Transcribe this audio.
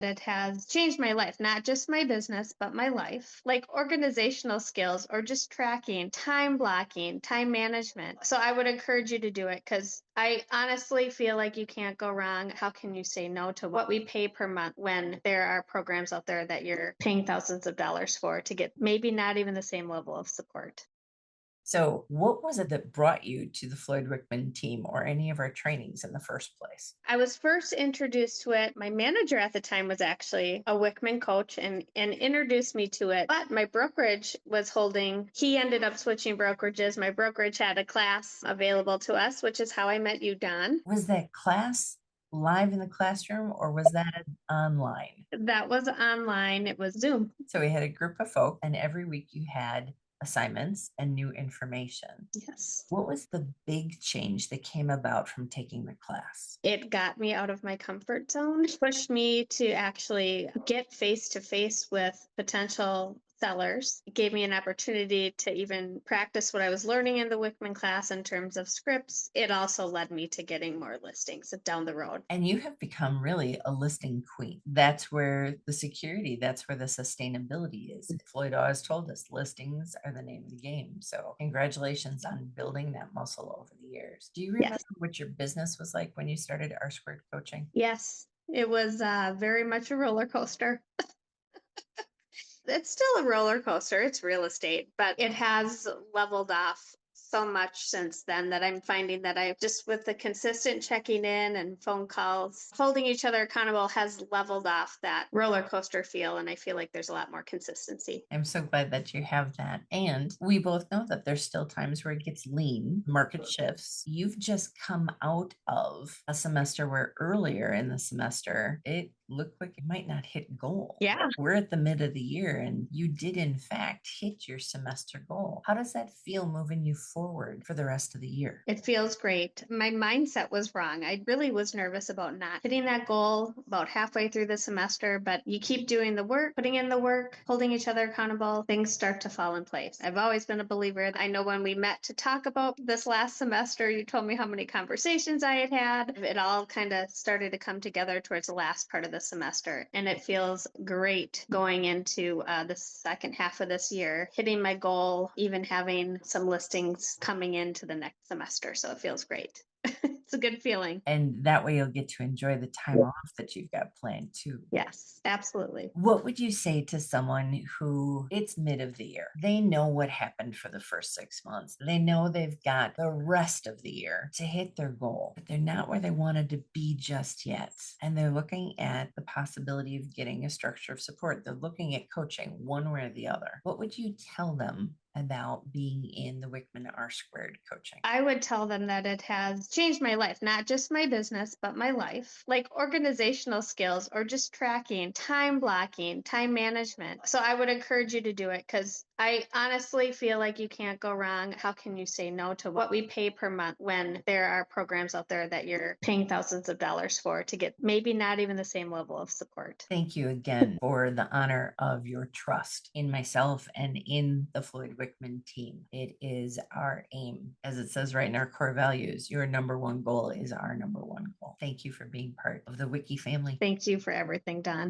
It has changed my life, not just my business, but my life, like organizational skills or just tracking, time blocking, time management. So I would encourage you to do it because I honestly feel like you can't go wrong. How can you say no to what we pay per month when there are programs out there that you're paying thousands of dollars for to get maybe not even the same level of support? So, what was it that brought you to the Floyd Wickman team or any of our trainings in the first place? I was first introduced to it. My manager at the time was actually a Wickman coach and introduced me to it. But my brokerage was holding, he ended up switching brokerages. My brokerage had a class available to us, which is how I met you, Don. Was that class live in the classroom or was that online? That was online, it was Zoom. So, we had a group of folk, and every week you had assignments and new information. Yes. What was the big change that came about from taking the class? It got me out of my comfort zone, pushed me to actually get face to face with potential sellers. It gave me an opportunity to even practice what I was learning in the Wickman class in terms of scripts. It also led me to getting more listings down the road. And you have become really a listing queen. That's where the security, that's where the sustainability is. Floyd always told us listings are the name of the game. So, congratulations on building that muscle over the years. Do you remember Yes. what your business was like when you started R Squared Coaching? Yes. It was very much a roller coaster. It's still a roller coaster. It's real estate, but it has leveled off so much since then that I'm finding that I just with the consistent checking in and phone calls, holding each other accountable has leveled off that roller coaster feel. And I feel like there's a lot more consistency. I'm so glad that you have that. And we both know that there's still times where it gets lean, market shifts. You've just come out of a semester where earlier in the semester, it looked like it might not hit goal. Yeah. We're at the mid of the year and you did, in fact, hit your semester goal. How does that feel moving you forward for the rest of the year? It feels great. My mindset was wrong. I really was nervous about not hitting that goal about halfway through the semester, but you keep doing the work, putting in the work, holding each other accountable, things start to fall in place. I've always been a believer. I know when we met to talk about this last semester, you told me how many conversations I had had. It all kind of started to come together towards the last part of the semester, and it feels great going into the second half of this year, hitting my goal, even having some listings coming into the next semester. So it feels great. It's a good feeling. And that way you'll get to enjoy the time off that you've got planned too. Yes, absolutely. What would you say to someone who it's mid of the year? They know what happened for the first 6 months. They know they've got the rest of the year to hit their goal, but they're not where they wanted to be just yet. And they're looking at the possibility of getting a structure of support. They're looking at coaching one way or the other. What would you tell them about being in the Wickman R Squared coaching? I would tell them that it has changed my life, not just my business, but my life, like organizational skills or just tracking, time blocking, time management. So I would encourage you to do it because I honestly feel like you can't go wrong. How can you say no to what we pay per month when there are programs out there that you're paying thousands of dollars for to get maybe not even the same level of support? Thank you again for the honor of your trust in myself and in the Floyd Wickman team. It is our aim, as it says right in our core values, your number one goal is our number one goal. Thank you for being part of the Wiki family. Thank you for everything, Don.